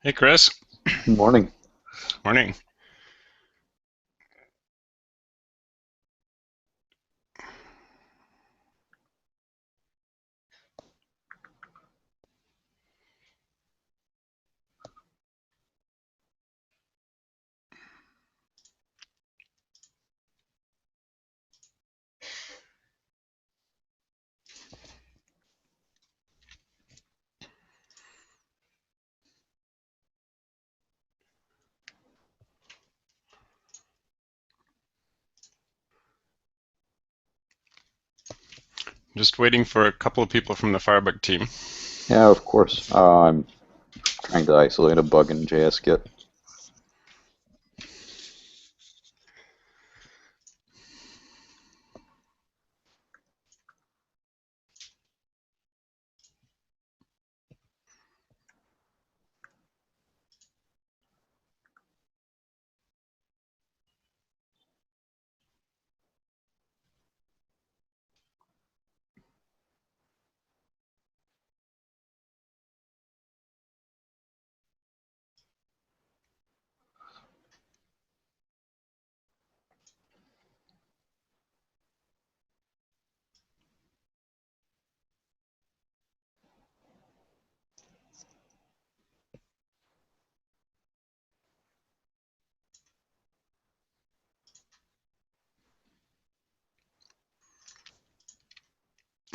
Hey, Chris. Morning. Morning. Just waiting for a couple of people from the Firebug team. Yeah, of course. I'm trying to isolate a bug in JSKit.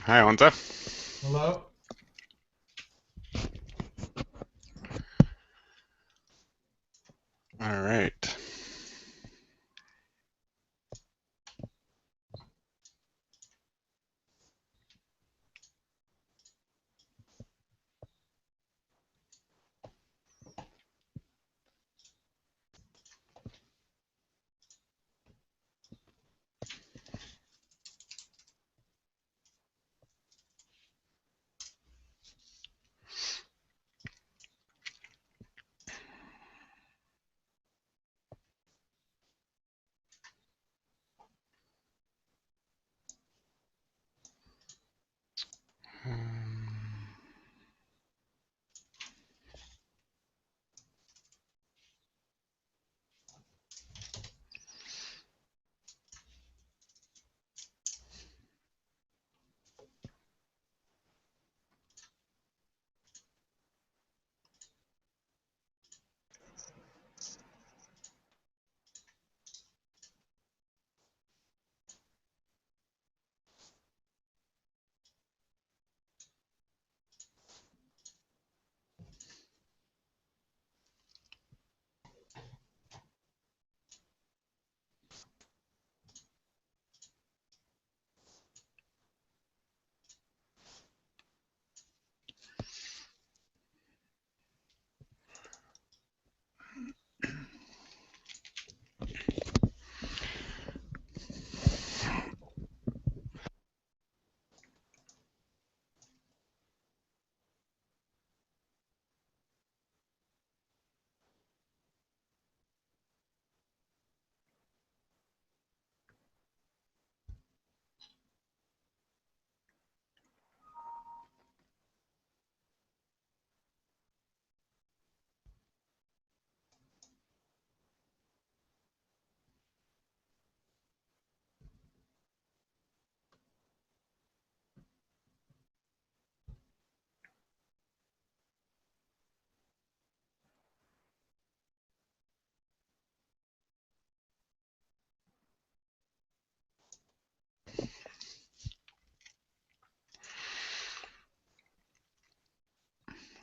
Hi, Onta. Hello? All right.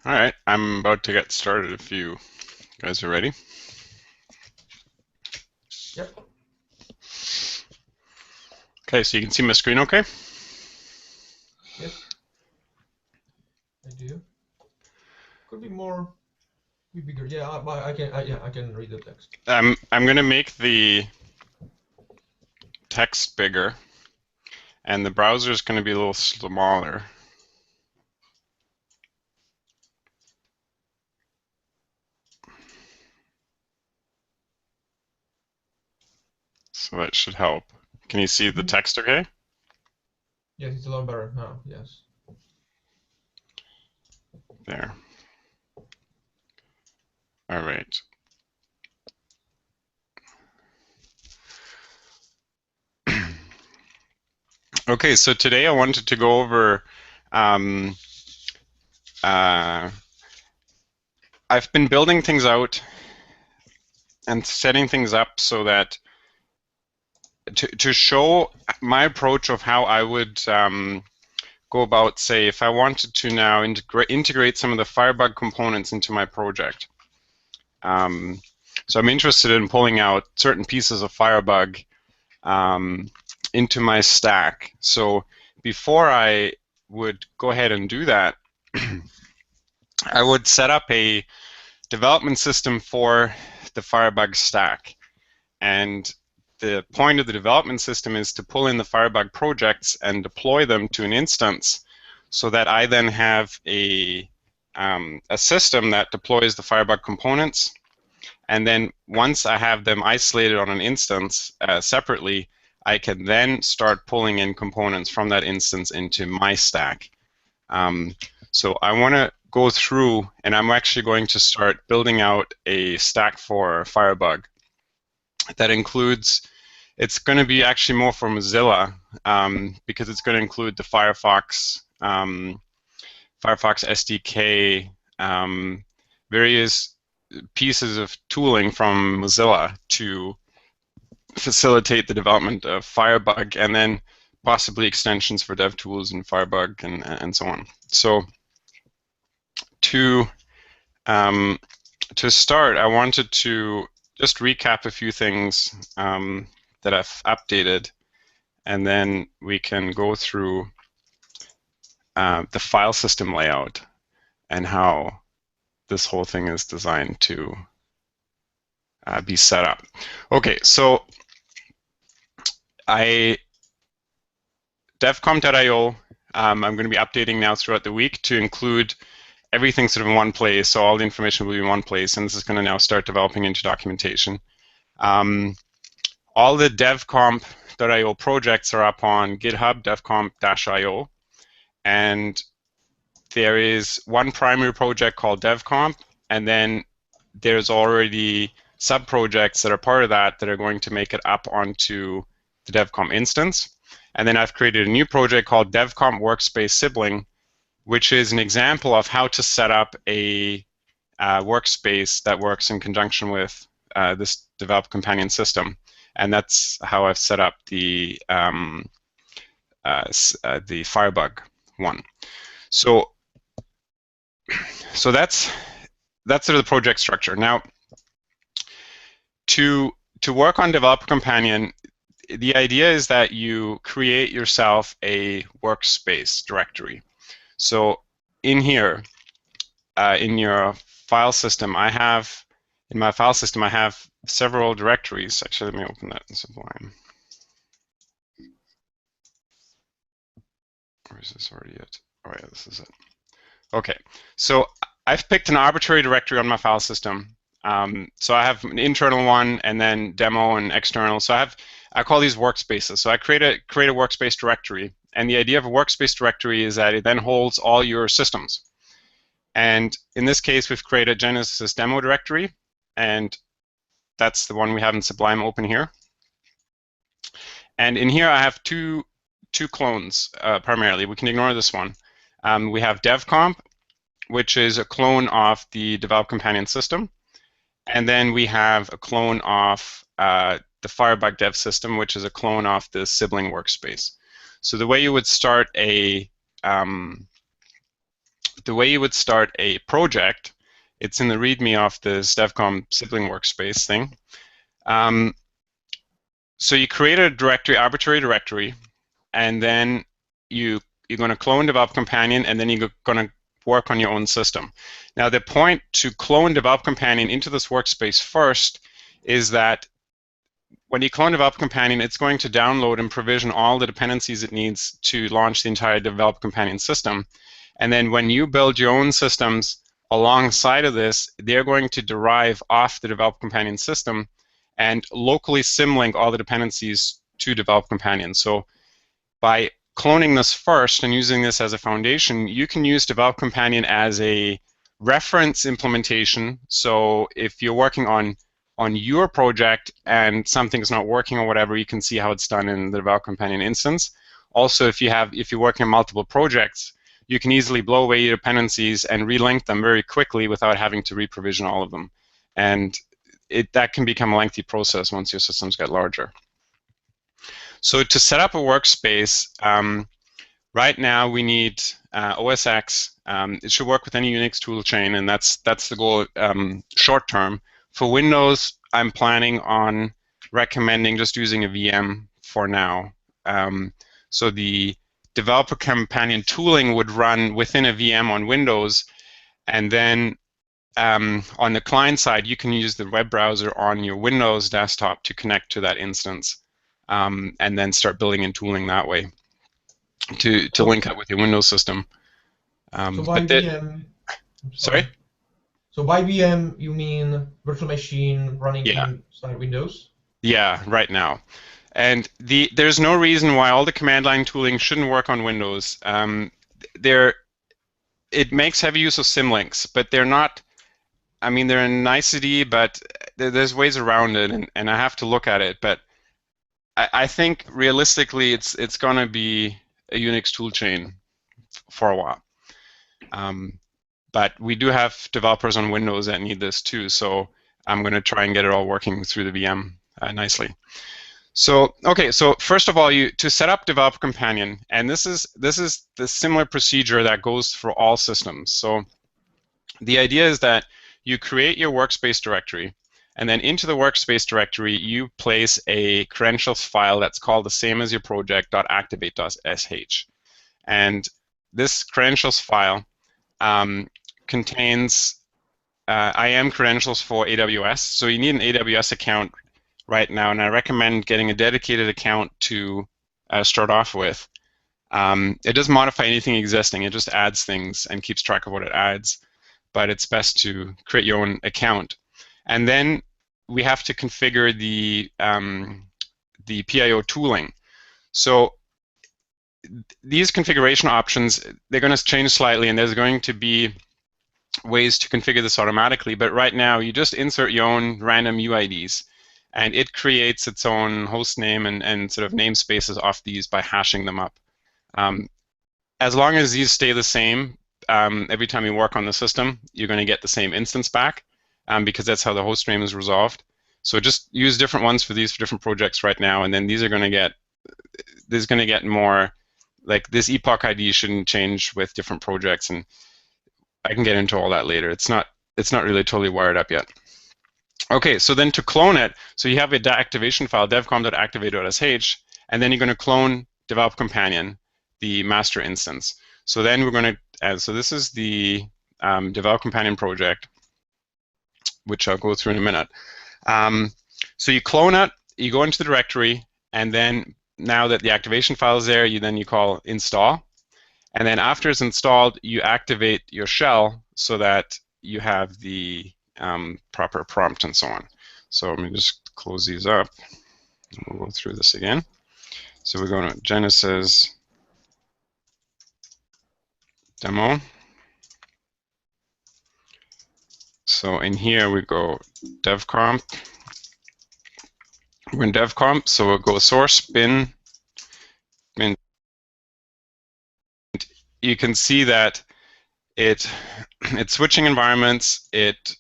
All right. I'm about to get started if you guys are ready. Yep. Okay, so you can see my screen okay? Yes, I do. Could be more, be bigger. Yeah, I can read the text. I'm going to make the text bigger, and the browser is going to be a little smaller. So that should help. Can you see the Mm-hmm. text okay? Yes, it's a lot better now. Yes. There. All right. Okay, so today I wanted to go over um, uh, I've been building things out and setting things up so that to show my approach of how I would go about, say, if I wanted to now integrate some of the Firebug components into my project. So I'm interested in pulling out certain pieces of Firebug into my stack. So before I would go ahead and do that, I would set up a development system for the Firebug stack. And the point of the development system is to pull in the Firebug projects and deploy them to an instance so that I then have a system that deploys the Firebug components. And then once I have them isolated on an instance separately, I can then start pulling in components from that instance into my stack. So I want to go through, and I'm actually going to start building out a stack for Firebug that includes, it's going to be actually more for Mozilla because it's going to include the Firefox SDK, various pieces of tooling from Mozilla to facilitate the development of Firebug, and then possibly extensions for DevTools and Firebug and so on. So to start, I wanted to just recap a few things that I've updated, and then we can go through the file system layout and how this whole thing is designed to be set up. Okay, so devcomp.io, I'm going to be updating now throughout the week to include everything sort of in one place, so all the information will be in one place, and this is going to now start developing into documentation. All the devcomp.io projects are up on GitHub, devcomp-io, and there is one primary project called devcomp, and then there's already sub-projects that are part of that that are going to make it up onto the devcomp instance. And then I've created a new project called devcomp workspace sibling, which is an example of how to set up a workspace that works in conjunction with this develop companion system. And that's how I've set up the Firebug one. So that's sort of the project structure. Now, to work on Developer Companion, the idea is that you create yourself a workspace directory. So in here, in your file system, in my file system, I have several directories. Actually, let me open that in Sublime. Or is this already it? Oh yeah, this is it. Okay, so I've picked an arbitrary directory on my file system. So I have an internal one, and then demo and external. So I call these workspaces. So I create a workspace directory, and the idea of a workspace directory is that it then holds all your systems. And in this case, we've created Genesis demo directory, and that's the one we have in Sublime open here. And in here, I have two clones primarily. We can ignore this one. We have devcomp, which is a clone of the Develop Companion system. And then we have a clone of the Firebug dev system, which is a clone of the sibling workspace. So the way you would start a project, it's in the README of this devcomp sibling workspace thing. So you create a directory, arbitrary directory, and then you're going to clone Develop Companion, and then you're going to work on your own system. Now, the point to clone Develop Companion into this workspace first is that when you clone Develop Companion, it's going to download and provision all the dependencies it needs to launch the entire Develop Companion system. And then when you build your own systems alongside of this, they're going to derive off the Develop Companion system and locally symlink all the dependencies to Develop Companion. So by cloning this first and using this as a foundation, you can use Develop Companion as a reference implementation. So if you're working on your project and something's not working or whatever, you can see how it's done in the Develop Companion instance. Also, if you're working on multiple projects, you can easily blow away your dependencies and relink them very quickly without having to reprovision all of them. And that can become a lengthy process once your systems get larger. So to set up a workspace, right now we need OS X. It should work with any Unix toolchain, and that's the goal short term. For Windows, I'm planning on recommending just using a VM for now. So the Developer Companion tooling would run within a VM on Windows, and then on the client side, you can use the web browser on your Windows desktop to connect to that instance, and then start building and tooling that way to So, link up with your Windows system. so by VM, Sorry? So by VM, you mean virtual machine running Yeah. inside Windows? Yeah, right now. And there's no reason why all the command line tooling shouldn't work on Windows. It makes heavy use of symlinks, but they're not. I mean, they're a nicety, but there's ways around it, and I have to look at it. But I think realistically, it's going to be a Unix toolchain for a while. But we do have developers on Windows that need this too, so I'm going to try and get it all working through the VM nicely. So okay, so first of all, to set up Developer Companion, and this is the similar procedure that goes for all systems. So the idea is that you create your workspace directory, and then into the workspace directory you place a credentials file that's called the same as your project.activate.sh, and this credentials file contains IAM credentials for AWS. So you need an AWS account right now, and I recommend getting a dedicated account to start off with. It doesn't modify anything existing. It just adds things and keeps track of what it adds. But it's best to create your own account. And then we have to configure the PIO tooling. So these configuration options, they're going to change slightly, and there's going to be ways to configure this automatically, but right now you just insert your own random UIDs, and it creates its own host name and sort of namespaces off these by hashing them up. As long as these stay the same, every time you work on the system, you're going to get the same instance back, because that's how the host name is resolved. So just use different ones for these for different projects right now, and then these are going to get more, like this epoch ID shouldn't change with different projects, and I can get into all that later. It's not really totally wired up yet. Okay, so then to clone it, so you have a activation file, devcom.activate.sh, and then you're going to clone Develop Companion, the master instance. So then we're going to add, so this is the Develop Companion project, which I'll go through in a minute. So you clone it, you go into the directory, and then now that the activation file is there, you call install. And then after it's installed, you activate your shell so that you have the proper prompt and so on. So let me just close these up. We'll go through this again. So we're going to Genesis demo. So in here we go devcomp. We're in devcomp, so we'll go source bin. You can see that it's switching environments. It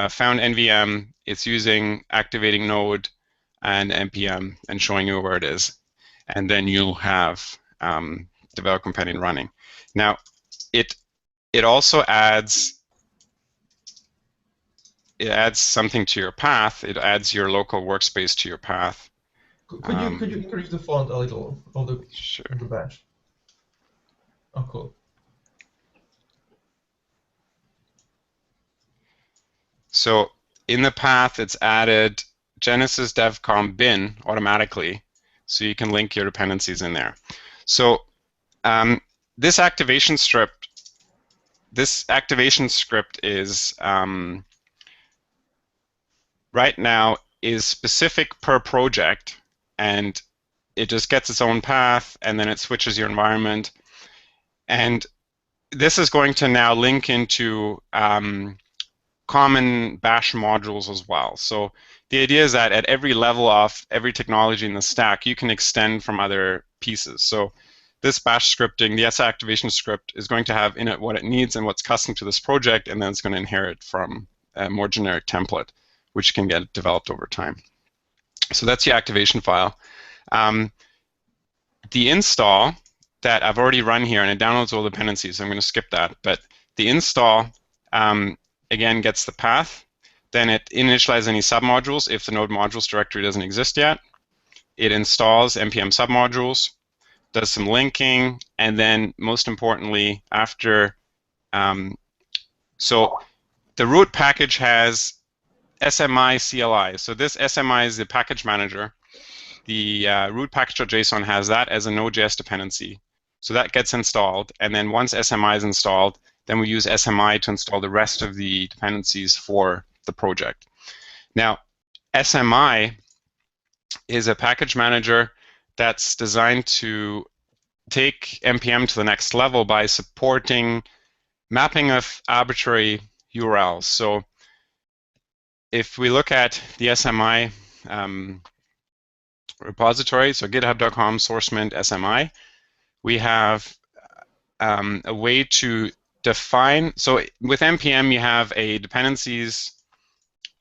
found NVM. It's using activating node and npm and showing you where it is, and then you'll have Develop Companion running. Now, it also adds something to your path. It adds your local workspace to your path. Could you increase the font a little of the badge? Oh, cool. So in the path, it's added Genesis devcom bin automatically, so you can link your dependencies in there. So this activation script is right now is specific per project, and it just gets its own path, and then it switches your environment. And this is going to now link into common bash modules as well. So the idea is that at every level of every technology in the stack, you can extend from other pieces. So this bash scripting, the S activation script, is going to have in it what it needs and what's custom to this project, and then it's going to inherit from a more generic template, which can get developed over time. So that's the activation file. The install that I've already run here, and it downloads all the dependencies, so I'm going to skip that. But the install, again, gets the path. Then it initializes any submodules if the node modules directory doesn't exist yet. It installs npm submodules, does some linking, and then most importantly, after, so the root package has SMI CLI. So this SMI is the package manager. The root package.json has that as a Node.js dependency. So that gets installed, and then once SMI is installed, then we use SMI to install the rest of the dependencies for the project. Now, SMI is a package manager that's designed to take NPM to the next level by supporting mapping of arbitrary URLs. So if we look at the SMI repository, so github.com sourcement SMI, we have a way to define. So with npm, you have a dependencies,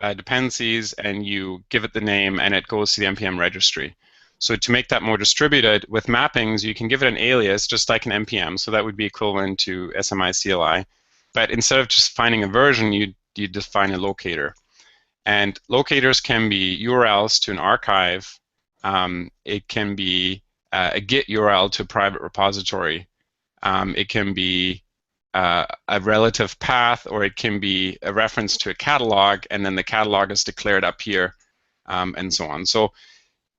and you give it the name, and it goes to the npm registry. So to make that more distributed with mappings, you can give it an alias, just like an npm. So that would be equivalent to SMI CLI. But instead of just finding a version, you define a locator. And locators can be URLs to an archive. It can be a Git URL to a private repository. It can be a relative path, or it can be a reference to a catalog, and then the catalog is declared up here, and so on. So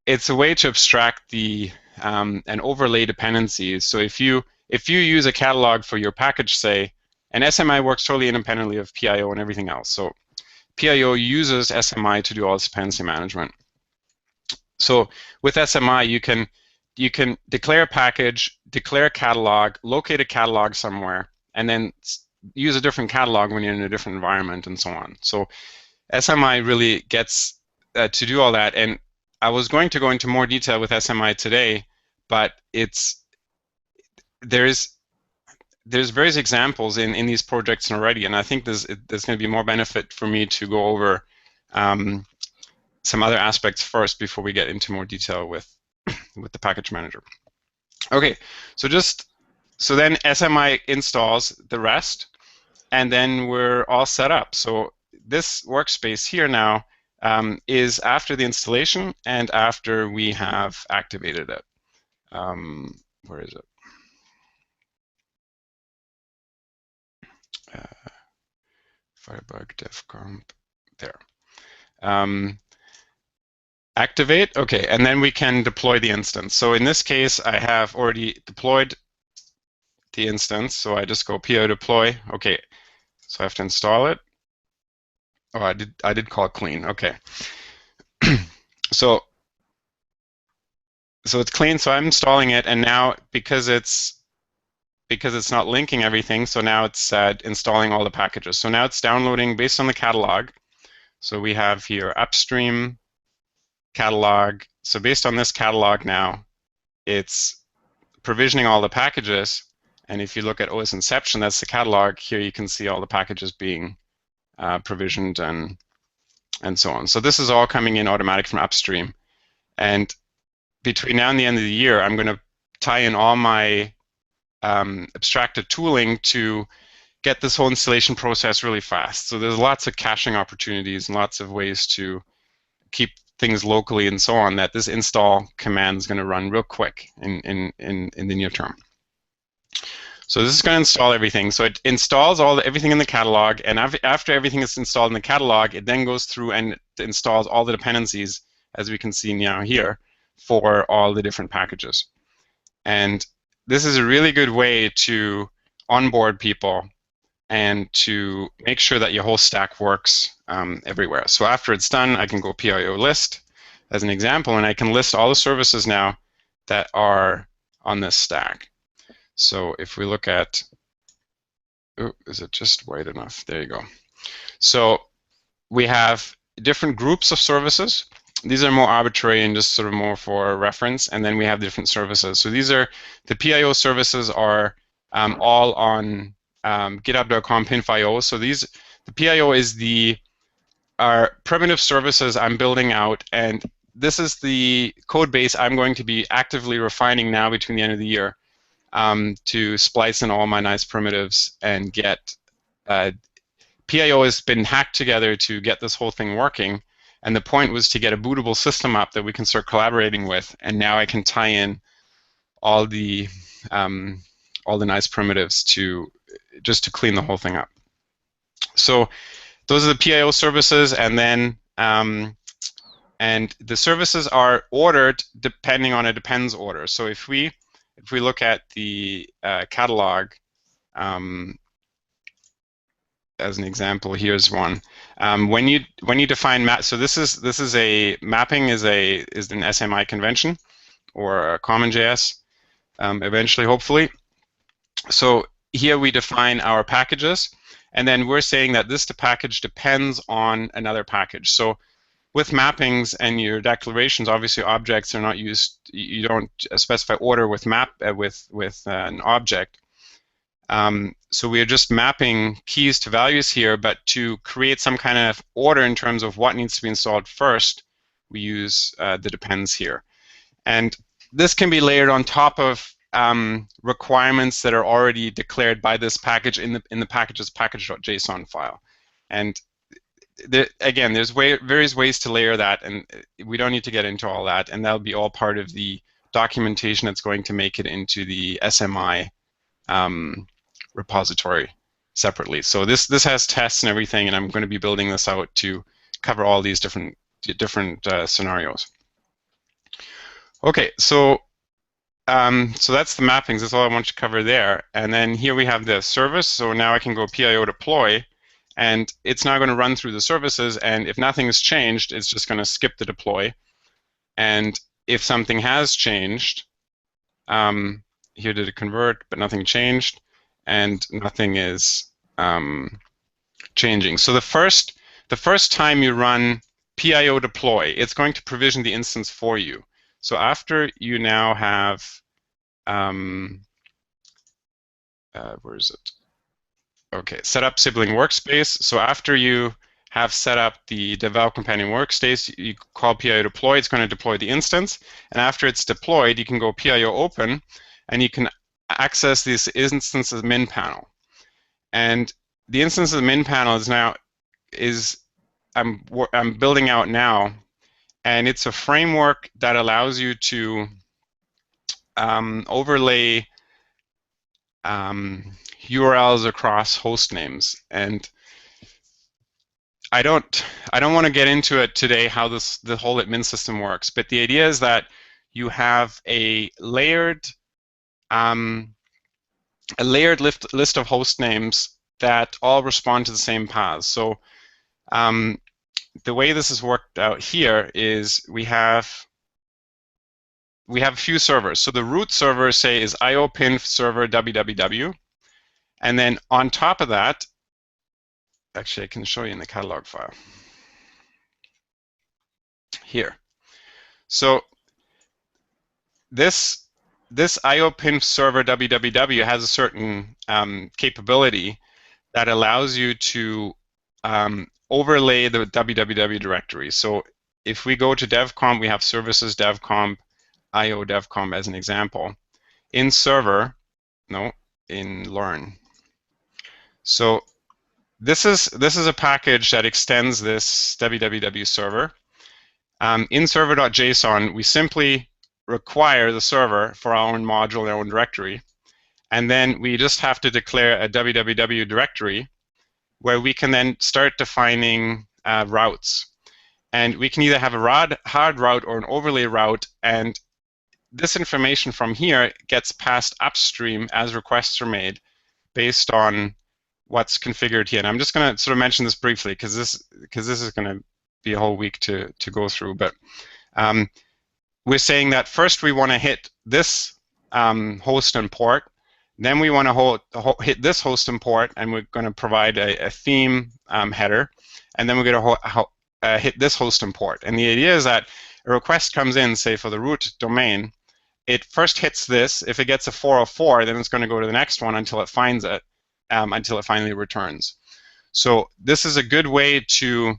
it's a way to abstract the and overlay dependencies. So if you use a catalog for your package, say, and SMI works totally independently of PIO and everything else. So PIO uses SMI to do all its dependency management. So with SMI, you can declare a package, declare a catalog, locate a catalog somewhere, and then use a different catalog when you're in a different environment, and so on. So SMI really gets to do all that. And I was going to go into more detail with SMI today, but there's various examples in these projects already, and I think there's going to be more benefit for me to go over some other aspects first before we get into more detail with the package manager. Okay, so then SMI installs the rest, and then we're all set up. So this workspace here now is after the installation and after we have activated it. Where is it? Firebug dev comp, there. Activate, okay, and then we can deploy the instance. So in this case, I have already deployed the instance, so I just go PO deploy. Okay, so I have to install it. Oh, I did call clean. Okay. so it's clean. So I'm installing it, and now because it's not linking everything, so now it's installing all the packages. So now it's downloading based on the catalog. So we have here upstream catalog. So based on this catalog now, it's provisioning all the packages. And if you look at OS Inception, that's the catalog. Here you can see all the packages being provisioned and so on. So this is all coming in automatic from upstream. And between now and the end of the year, I'm going to tie in all my abstracted tooling to get this whole installation process really fast. So there's lots of caching opportunities and lots of ways to keep things locally and so on, that this install command is going to run real quick in the near term. So this is going to install everything. So it installs everything in the catalog, and after everything is installed in the catalog, it then goes through and installs all the dependencies, as we can see now here, for all the different packages. And this is a really good way to onboard people and to make sure that your whole stack works everywhere. So after it's done, I can go PIO list as an example, and I can list all the services now that are on this stack. So if we look at oh, is it just white enough? There you go. So we have different groups of services. These are more arbitrary and just sort of more for reference. And then we have different services. So these are the PIO services are all on github.com pinfio. So the PIO is our primitive services I'm building out, and this is the code base I'm going to be actively refining now between the end of the year to splice in all my nice primitives and get PIO has been hacked together to get this whole thing working, and the point was to get a bootable system up that we can start collaborating with, and now I can tie in all the nice primitives to just to clean the whole thing up. So those are the PIO services, and then and the services are ordered depending on a depends order. So if we look at the catalog. As an example, here's one. When you define map, so this is a mapping is an SMI convention or a CommonJS eventually, hopefully. So here we define our packages, and then we're saying that this package depends on another package. So with mappings and your declarations, obviously objects are not used. You don't specify order with with an object. So we are just mapping keys to values here, but to create some kind of order in terms of what needs to be installed first, we use the depends here. And this can be layered on top of requirements that are already declared by this package in the package's package.json file. And again, there's various ways to layer that, and we don't need to get into all that, and that'll be all part of the documentation that's going to make it into the SMI repository separately. So this has tests and everything, and I'm going to be building this out to cover all these different scenarios. Okay, so that's the mappings. That's all I want to cover there. And then here we have the service. So now I can go PIO deploy, and it's now going to run through the services. And if nothing has changed, it's just going to skip the deploy. And if something has changed, here did it convert, but nothing changed, and nothing is changing. So the first time you run PIO deploy, it's going to provision the instance for you. So after you now have, where is it? Okay, set up sibling workspace. So after you have set up the develop companion workspace, you call PIO deploy. It's going to deploy the instance, and after it's deployed, you can go PIO open, and you can access this instance's min panel. And the instance of the min panel I'm building out now, and it's a framework that allows you to overlay URLs across host names. And I don't want to get into it today how the whole admin system works, but the idea is that you have a layered list of host names that all respond to the same paths. So the way this is worked out here is we have a few servers. So the root server, say, is iopinf server www, and then on top of that, actually I can show you in the catalog file here. So this iopinf server www has a certain capability that allows you to overlay the www directory. So if we go to devcomp, we have services devcomp, io devcomp as an example. In server, no, in learn. So this is a package that extends this www server. In server.json, we simply require the server for our own module, our own directory, and then we just have to declare a www directory where we can then start defining routes. And we can either have a hard route or an overlay route, and this information from here gets passed upstream as requests are made based on what's configured here. And I'm just going to sort of mention this briefly because this is going to be a whole week to go through. But we're saying that first we want to hit this host and port. Then we want to hit this host import, and we're going to provide a theme header. And then we're going to hit this host import. And the idea is that a request comes in, say, for the root domain. It first hits this. If it gets a 404, then it's going to go to the next one until it finds it, until it finally returns. So this is a good way to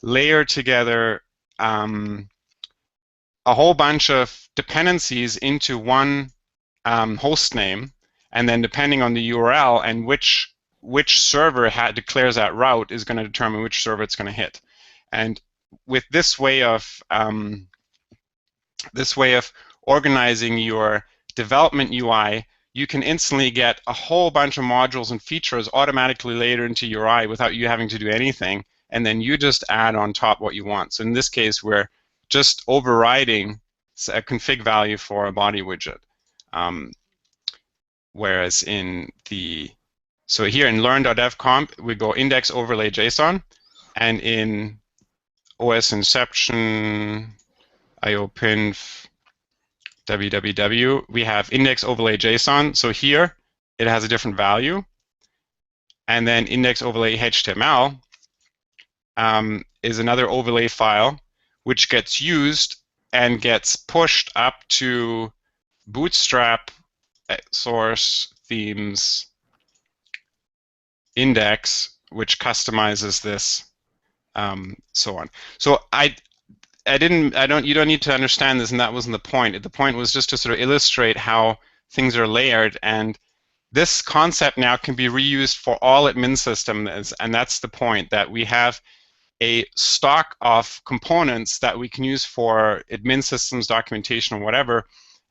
layer together a whole bunch of dependencies into one host name, and then depending on the URL and which server declares that route is going to determine which server it's going to hit. And with this way of organizing your development UI, you can instantly get a whole bunch of modules and features automatically layered into your UI without you having to do anything, and then you just add on top what you want. So in this case, we're just overriding a config value for a body widget. Whereas so here in learn.devcomp, we go index overlay JSON, and in OS Inception, IOPinf, www, we have index overlay JSON. So here it has a different value. And then index overlay HTML is another overlay file which gets used and gets pushed up to Bootstrap source themes index, which customizes this, so on. So you don't need to understand this, and that wasn't the point. The point was just to sort of illustrate how things are layered, and this concept now can be reused for all admin systems, and that's the point, that we have a stock of components that we can use for admin systems, documentation, or whatever,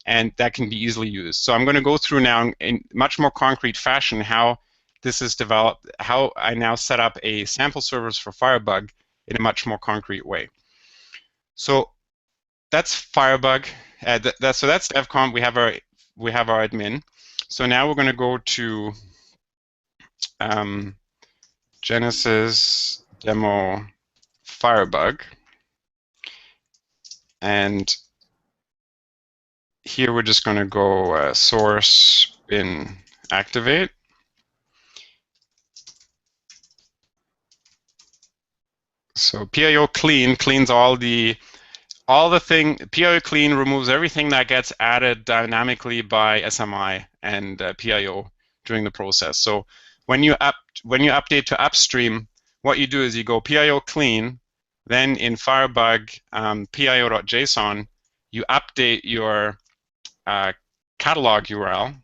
and that can be easily used. So I'm going to go through now in much more concrete fashion how this is developed, how I now set up a sample service for Firebug in a much more concrete way. So that's Firebug. So that's DevComp. We have our admin. So now we're going to go to Genesis demo Firebug, and here we're just going to go source bin activate. So PIO clean cleans PIO clean removes everything that gets added dynamically by SMI and PIO during the process. So when you update to upstream, what you do is you go PIO clean, then in Firebug pio.json, you update your catalog URL,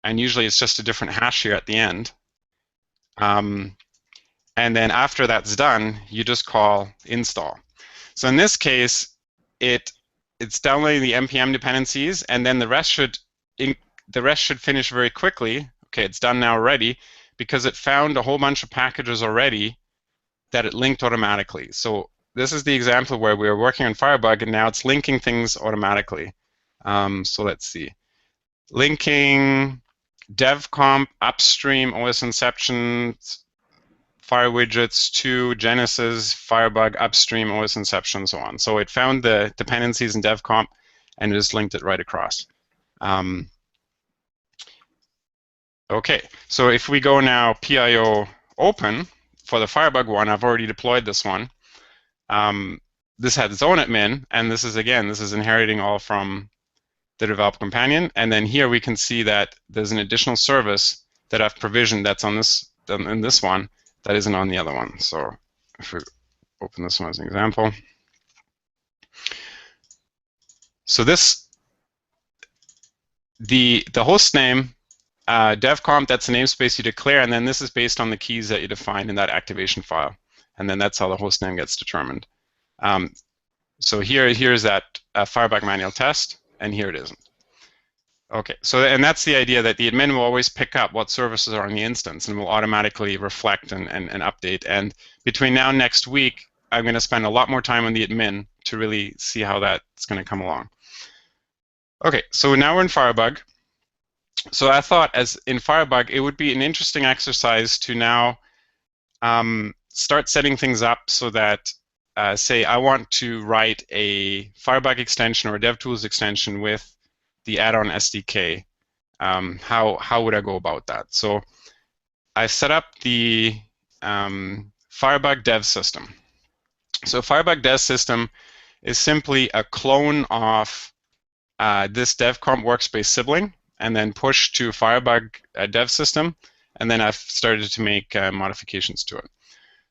and usually it's just a different hash here at the end. And then after that's done, you just call install. So in this case, it's downloading the npm dependencies, and then the rest should finish very quickly. Okay, it's done now already because it found a whole bunch of packages already that it linked automatically. So this is the example where we were working on Firebug, and now it's linking things automatically. So let's see, linking devcomp upstream OS Inception Fire widgets to Genesis, Firebug, upstream, OS Inception, and so on. So it found the dependencies in devcomp and just linked it right across. Okay, so if we go now PIO open for the Firebug one, I've already deployed this one. This had its own admin, and this is inheriting all from the develop companion. And then here we can see that there's an additional service that I've provisioned that's on in this one, that isn't on the other one. So if we open this one as an example. So the host name, devcomp, that's the namespace you declare, and then this is based on the keys that you define in that activation file. And then that's how the host name gets determined. So here's that Firebug manual test, and here it isn't. Okay, so and that's the idea, that the admin will always pick up what services are on the instance and will automatically reflect and update. And between now and next week, I'm going to spend a lot more time on the admin to really see how that's going to come along. Okay, so now we're in Firebug. So I thought, as in Firebug, it would be an interesting exercise to now start setting things up so that, say, I want to write a Firebug extension or a DevTools extension with the add-on SDK. how would I go about that? So I set up the Firebug dev system. So Firebug dev system is simply a clone of this DevComp workspace sibling, and then push to Firebug dev system, and then I've started to make modifications to it.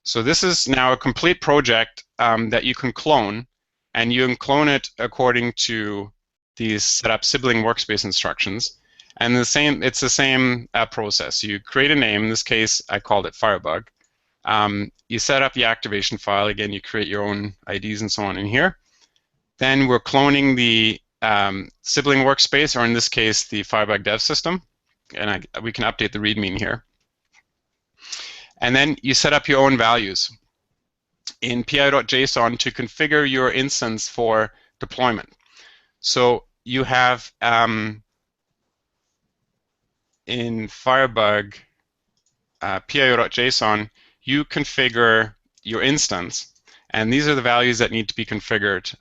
So this is now a complete project that you can clone, and you can clone it according to these setup sibling workspace instructions. And it's the same process. You create a name. In this case, I called it Firebug. You set up the activation file. Again, you create your own IDs and so on in here. Then we're cloning the sibling workspace, or in this case, the Firebug dev system. And we can update the README in here. And then you set up your own values in pi.json to configure your instance for deployment. So you have in Firebug pio.json, you configure your instance, and these are the values that need to be configured.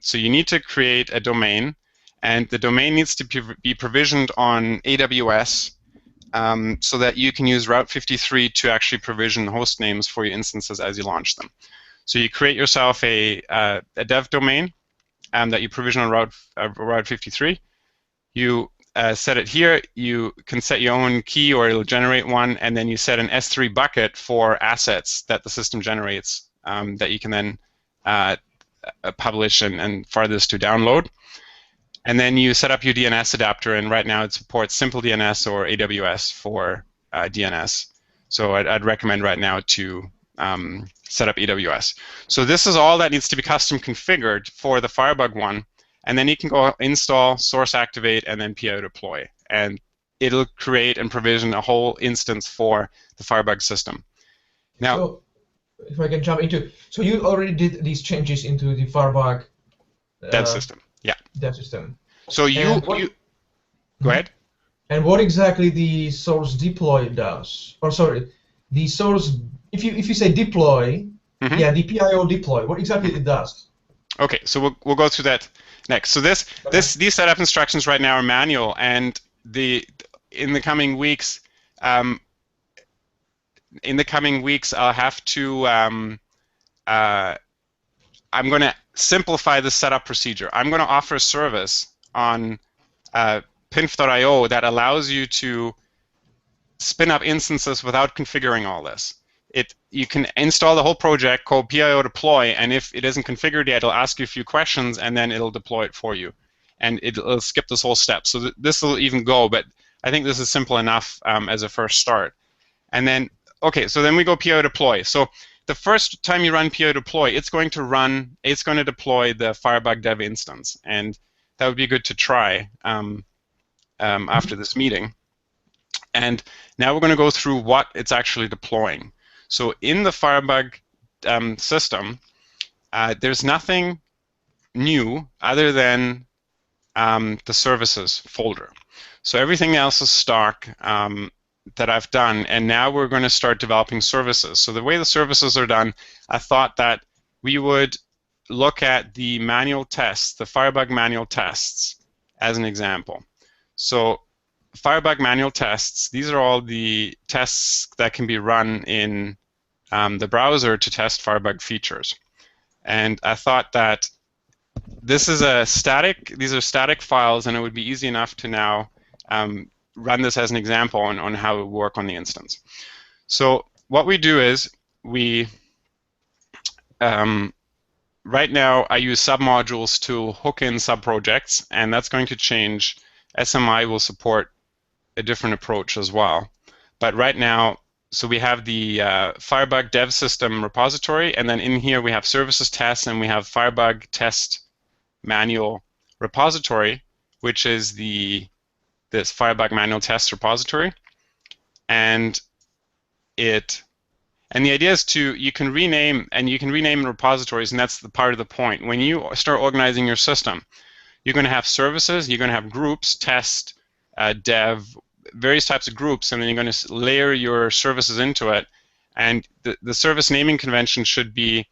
So you need to create a domain, and the domain needs to be provisioned on AWS so that you can use Route 53 to actually provision host names for your instances as you launch them. So you create yourself a dev domain that you provision on Route 53. You set it here. You can set your own key, or it'll generate one, and then you set an S3 bucket for assets that the system generates that you can then publish and for this to download. And then you set up your DNS adapter, and right now it supports Simple DNS or AWS for DNS. So I'd recommend right now to set up AWS. So this is all that needs to be custom configured for the Firebug one, and then you can go install, source activate, and then PO deploy, and it'll create and provision a whole instance for the Firebug system. Now, so if I can jump into, so you already did these changes into the Firebug dev system, yeah. Dev system. So you go ahead. And what exactly the source deploy does? Or sorry, the source. If you say deploy, yeah, the PIO deploy. What exactly it does? Okay, so we'll go through that next. So these setup instructions right now are manual, and in the coming weeks, I'll have to. I'm going to simplify the setup procedure. I'm going to offer a service on pinf.io that allows you to spin up instances without configuring all this. You can install the whole project called PIO deploy, and if it isn't configured yet, it'll ask you a few questions, and then it'll deploy it for you. And it'll skip this whole step. So this will even go, but I think this is simple enough as a first start. And then, okay, so then we go PIO deploy. So the first time you run PIO deploy, it's going to deploy the Firebug dev instance, and that would be good to try after this meeting. And now we're going to go through what it's actually deploying. So in the Firebug system, there's nothing new other than the services folder. So everything else is stock that I've done, and now we're going to start developing services. So the way the services are done, I thought that we would look at the manual tests, the Firebug manual tests, as an example. So Firebug manual tests, these are all the tests that can be run in the browser to test Firebug features. And I thought that these are static files, and it would be easy enough to now run this as an example on how it would work on the instance. So what we do is right now I use submodules to hook in subprojects, and that's going to change. SMI will support a different approach as well. But right now, so we have the Firebug dev system repository, and then in here we have services tests, and we have Firebug test manual repository, which is this Firebug manual test repository. And the idea is you can rename repositories, and that's the part of the point. When you start organizing your system, you're going to have services, you're going to have groups, test, dev, various types of groups, and then you're going to layer your services into it. And the service naming convention should be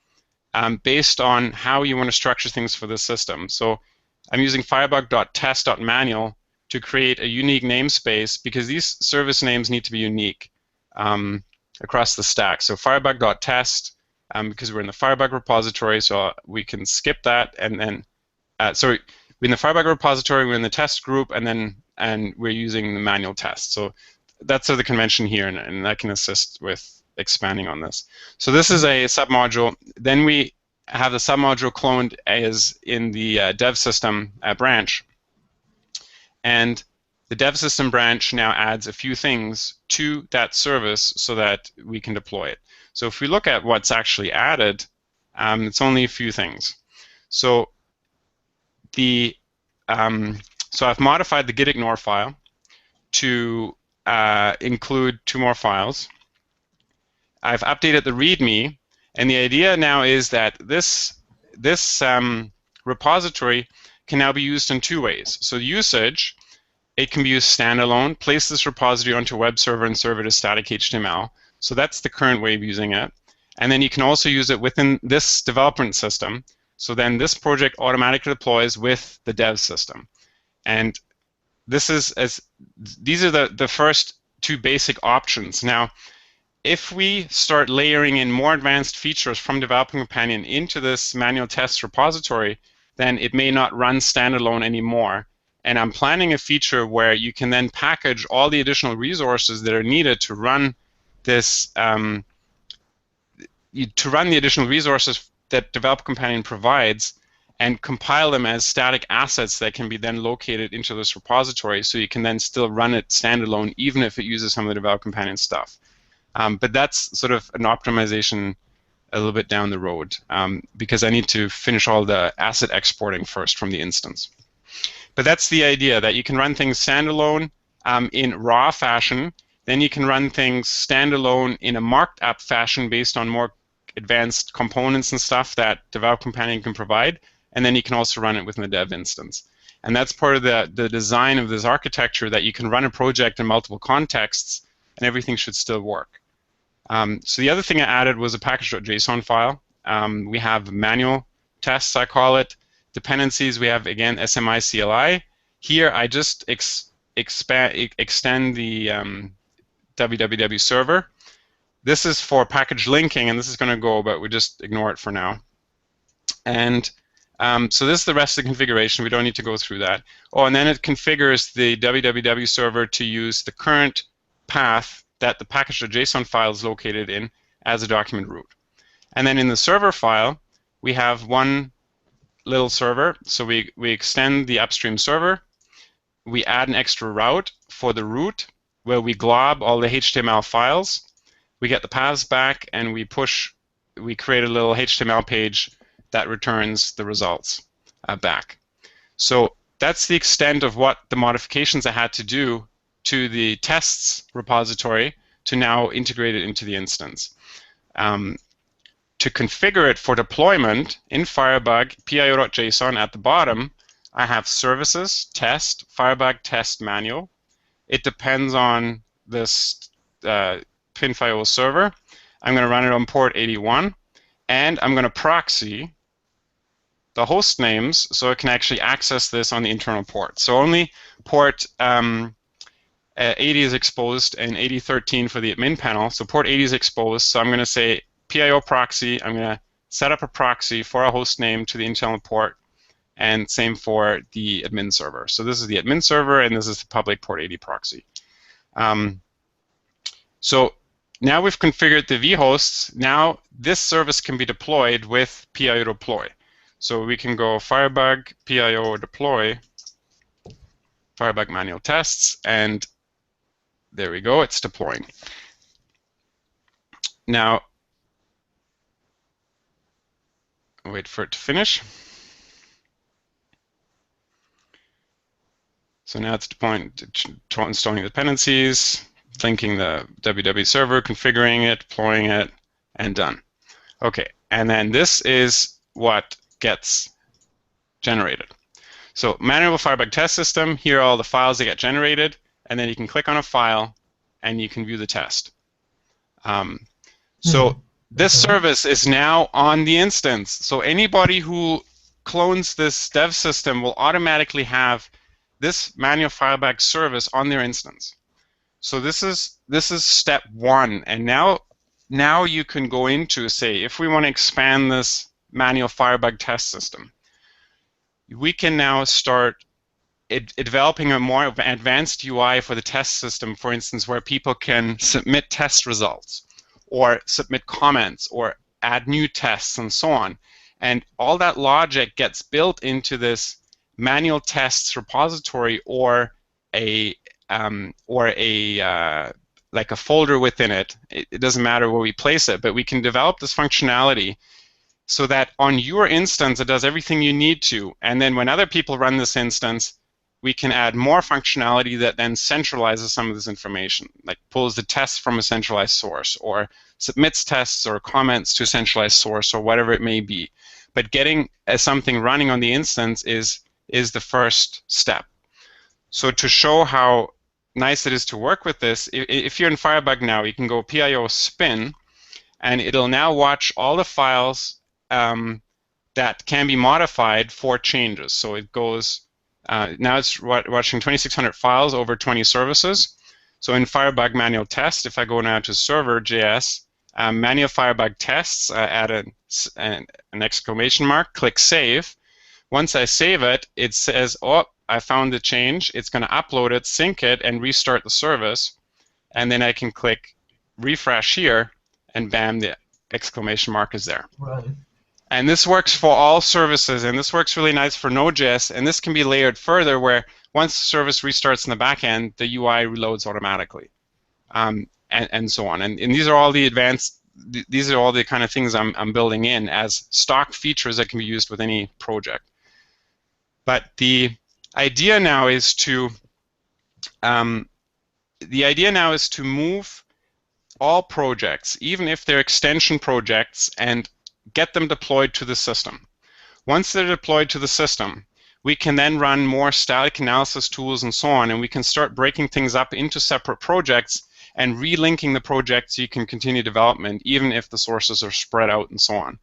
based on how you want to structure things for the system. So I'm using firebug.test.manual to create a unique namespace, because these service names need to be unique across the stack. So firebug.test, because we're in the Firebug repository, so we can skip that, and then sorry, we're in the Firebug repository, we're in the test group, and we're using the manual test. So that's the convention here, and that can assist with expanding on this. So this is a submodule. Then we have the submodule cloned as in the dev system branch. And the dev system branch now adds a few things to that service so that we can deploy it. So if we look at what's actually added, it's only a few things. So so I've modified the gitignore file to include 2 more files. I've updated the README, and the idea now is that this repository can now be used in 2 ways. So usage, it can be used standalone, place this repository onto a web server and serve it as static HTML. So that's the current way of using it. And then you can also use it within this development system. So then this project automatically deploys with the dev system. And these are the first 2 basic options. Now, if we start layering in more advanced features from Development Companion into this manual test repository, then it may not run standalone anymore. And I'm planning a feature where you can then package all the additional resources that are needed to run this, to run the additional resources that Development Companion provides, and compile them as static assets that can be then located into this repository, so you can then still run it standalone even if it uses some of the Development Companion stuff. But that's sort of an optimization a little bit down the road, because I need to finish all the asset exporting first from the instance. But that's the idea, that you can run things standalone in raw fashion, then you can run things standalone in a marked up fashion based on more advanced components and stuff that Develop Companion can provide, and then you can also run it within the dev instance. And that's part of the design of this architecture, that you can run a project in multiple contexts and everything should still work. So the other thing I added was a package.json file. We have manual tests, I call it. Dependencies, we have, again, SMI CLI. Here, I just extend the www server. This is for package linking, and this is going to go, but we just ignore it for now. And so this is the rest of the configuration. We don't need to go through that. Oh, and then it configures the www server to use the current path that the package.json file is located in as a document root. And then in the server file, we have one little server. So we extend the upstream server. We add an extra route for the root where we glob all the HTML files. We get the paths back, and we create a little HTML page that returns the results back. So that's the extent of what the modifications I had to do to the tests repository to now integrate it into the instance. To configure it for deployment in Firebug, pio.json at the bottom, I have services, test, Firebug test manual. It depends on this PinFio server. I'm going to run it on port 81, and I'm going to proxy the host names so it can actually access this on the internal port. So only port 80 is exposed and 8013 for the admin panel. So port 80 is exposed, so I'm going to say PIO proxy. I'm going to set up a proxy for a host name to the internal port, and same for the admin server. So this is the admin server, and this is the public port 80 proxy. So now we've configured the vhosts. Now this service can be deployed with PIO deploy. So we can go Firebug PIO deploy, Firebug manual tests, and there we go, it's deploying. Now, wait for it to finish. So now it's deploying, installing the dependencies, linking the www server, configuring it, deploying it, and done. Okay, and then this is what gets generated. So manual Firebug test system, here are all the files that get generated, and then you can click on a file and you can view the test. So this service is now on the instance. So anybody who clones this dev system will automatically have this manual firebug service on their instance. So this is step one, and now you can go into, say, if we want to expand this manual firebug test system, we can now start developing a more advanced UI for the test system, for instance, where people can submit test results or submit comments or add new tests and so on. And all that logic gets built into this manual tests repository or a like a folder within it. It doesn't matter where we place it, but we can develop this functionality so that on your instance it does everything you need to, and then when other people run this instance, we can add more functionality that then centralizes some of this information, like pulls the tests from a centralized source or submits tests or comments to a centralized source or whatever it may be. But getting something running on the instance is the first step. So to show how nice it is to work with this, if you're in Firebug now, you can go PIO spin, and it'll now watch all the files that can be modified for changes. So it goes, now it's watching 2,600 files over 20 services. So in Firebug manual test, if I go now to server.js, manual Firebug tests, add an exclamation mark, click save. Once I save it, it says, oh, I found the change. It's going to upload it, sync it, and restart the service. And then I can click refresh here, and bam, the exclamation mark is there. Right. And this works for all services, and this works really nice for Node.js, and this can be layered further where once the service restarts in the back end, the UI reloads automatically, and so on. And these are all the advanced, these are all the kind of things I'm building in as stock features that can be used with any project. But the idea now is to move all projects, even if they're extension projects, and get them deployed to the system. Once they're deployed to the system, we can then run more static analysis tools and so on, and we can start breaking things up into separate projects and relinking the projects so you can continue development, even if the sources are spread out and so on.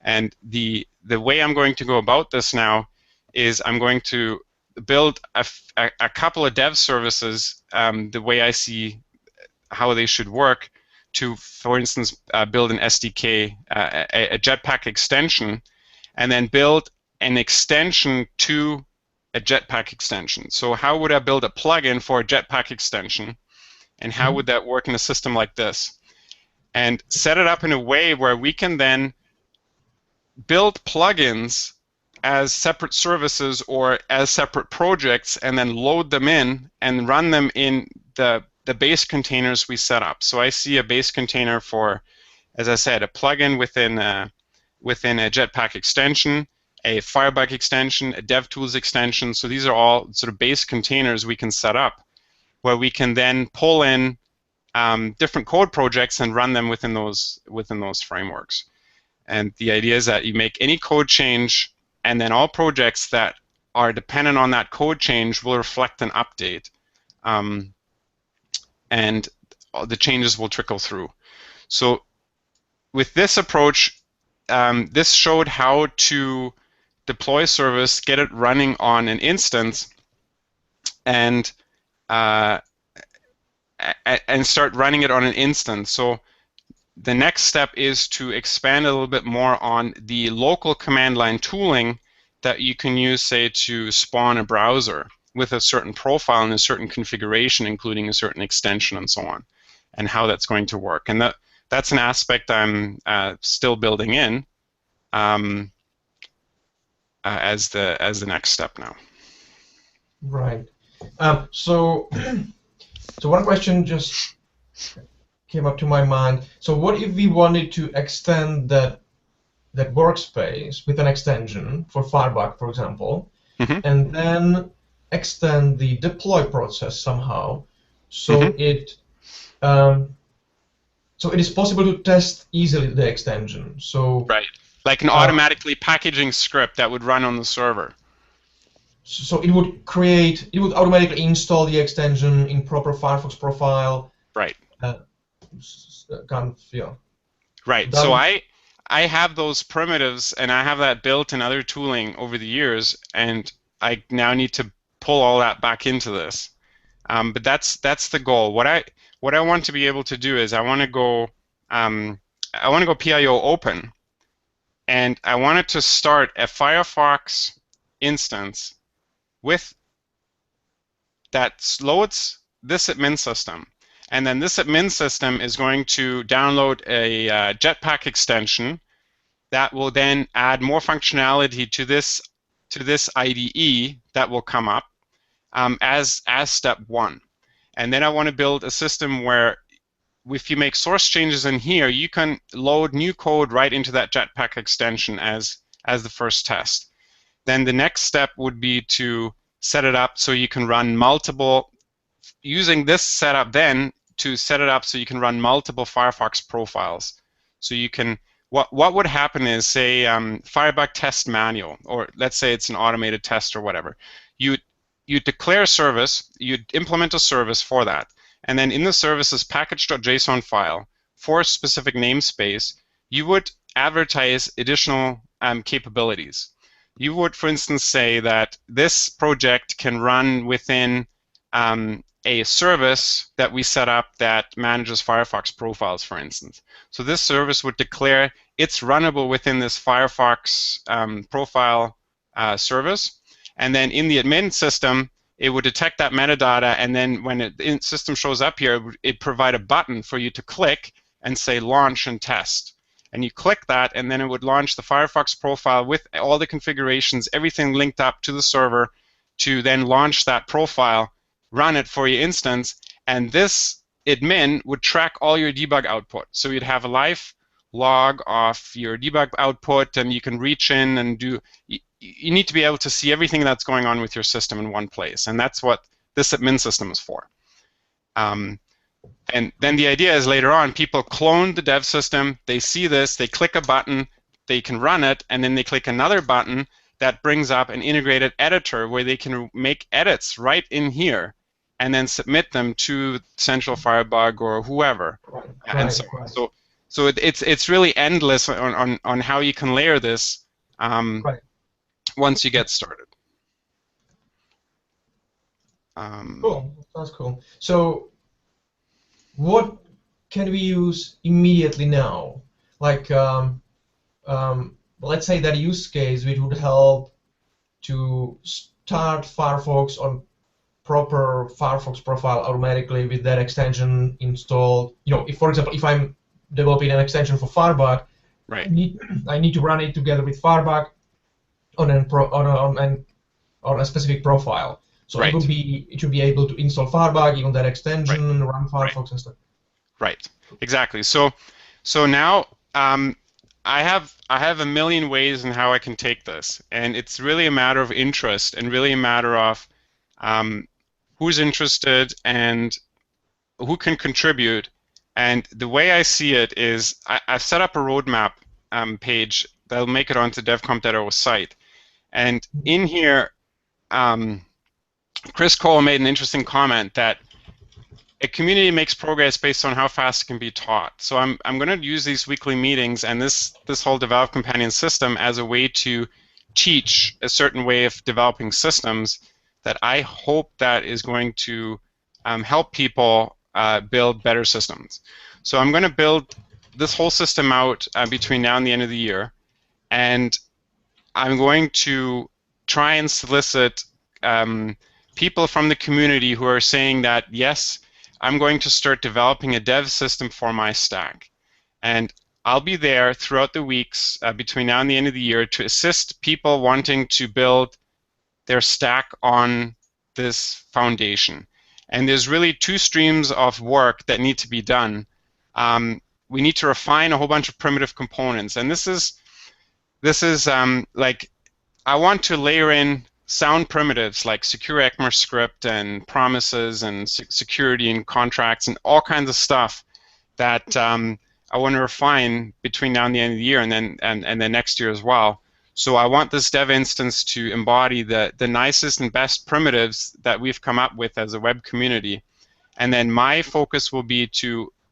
And the way I'm going to go about this now is I'm going to build a couple of dev services the way I see how they should work to, for instance, build an SDK, a Jetpack extension, and then build an extension to a Jetpack extension. So how would I build a plugin for a Jetpack extension, and how would that work in a system like this? And set it up in a way where we can then build plugins as separate services or as separate projects, and then load them in and run them in the base containers we set up. So I see a base container for, as I said, a plugin within a Jetpack extension, a Firebug extension, a DevTools extension. So these are all sort of base containers we can set up, where we can then pull in different code projects and run them within those frameworks. And the idea is that you make any code change, and then all projects that are dependent on that code change will reflect an update. And the changes will trickle through. So with this approach, this showed how to deploy a service, get it running on an instance, and start running it on an instance. So the next step is to expand a little bit more on the local command line tooling that you can use, say, to spawn a browser with a certain profile and a certain configuration, including a certain extension and so on, and how that's going to work. And that's an aspect I'm still building in as the next step now. Right. So one question just came up to my mind. So what if we wanted to extend that workspace with an extension for Firebug, for example, and then extend the deploy process somehow, so it is possible to test easily the extension. So right, like an automatically packaging script that would run on the server. So it would automatically install the extension in proper Firefox profile. Right. Yeah. Right. So I have those primitives, and I have that built in other tooling over the years, and I now need to pull all that back into this. But that's the goal. What I want to be able to do is I want to go PIO open, and I want it to start a Firefox instance with that loads this admin system. And then this admin system is going to download a Jetpack extension that will then add more functionality to this IDE that will come up as step one. And then I want to build a system where if you make source changes in here, you can load new code right into that Jetpack extension as the first test. Then the next step would be to set it up so you can run multiple, using this setup then to set it up so you can run multiple Firefox profiles. So you can, what would happen is, say, Firebug test manual, or let's say it's an automated test or whatever. You declare a service, you implement a service for that, and then in the service's package.json file for a specific namespace, you would advertise additional capabilities. You would, for instance, say that this project can run within a service that we set up that manages Firefox profiles, for instance. So this service would declare it's runnable within this Firefox profile service, and then in the admin system, it would detect that metadata, and then when the system shows up here, it provide a button for you to click and say launch and test. And you click that, and then it would launch the Firefox profile with all the configurations, everything linked up to the server to then launch that profile, run it for your instance, and this admin would track all your debug output. So you'd have a live log of your debug output, and you can reach in and do. You need to be able to see everything that's going on with your system in one place, and that's what this admin system is for. And then the idea is later on, people clone the dev system, they see this, they click a button, they can run it, and then they click another button that brings up an integrated editor where they can make edits right in here and then submit them to Central Firebug or whoever. Right. And so on. So it's really endless on how you can layer this once you get started. Cool. That's cool. So what can we use immediately now? Like, let's say that use case which would help to start Firefox on proper Firefox profile automatically with that extension installed. You know, if, for example, if I'm developing an extension for Firebug, right. I need to run it together with Firebug on a specific profile. So right. it should be able to install Firebug, even that extension, run Firefox and stuff. Right. Exactly. So now I have a million ways in how I can take this, and it's really a matter of interest and really a matter of who's interested and who can contribute. And the way I see it is I've set up a roadmap page that'll make it onto devcomp.io site. And in here, Chris Cole made an interesting comment that a community makes progress based on how fast it can be taught. So I'm going to use these weekly meetings and this whole Develop Companion system as a way to teach a certain way of developing systems that I hope that is going to help people build better systems. So I'm going to build this whole system out between now and the end of the year, and I'm going to try and solicit people from the community who are saying that, yes, I'm going to start developing a dev system for my stack. And I'll be there throughout the weeks between now and the end of the year to assist people wanting to build their stack on this foundation. And there's really two streams of work that need to be done. We need to refine a whole bunch of primitive components. And this is like, I want to layer in sound primitives like secure ECMAScript and promises and security and contracts and all kinds of stuff that I want to refine between now and the end of the year and then next year as well. So I want this dev instance to embody the nicest and best primitives that we've come up with as a web community. And then my focus will be to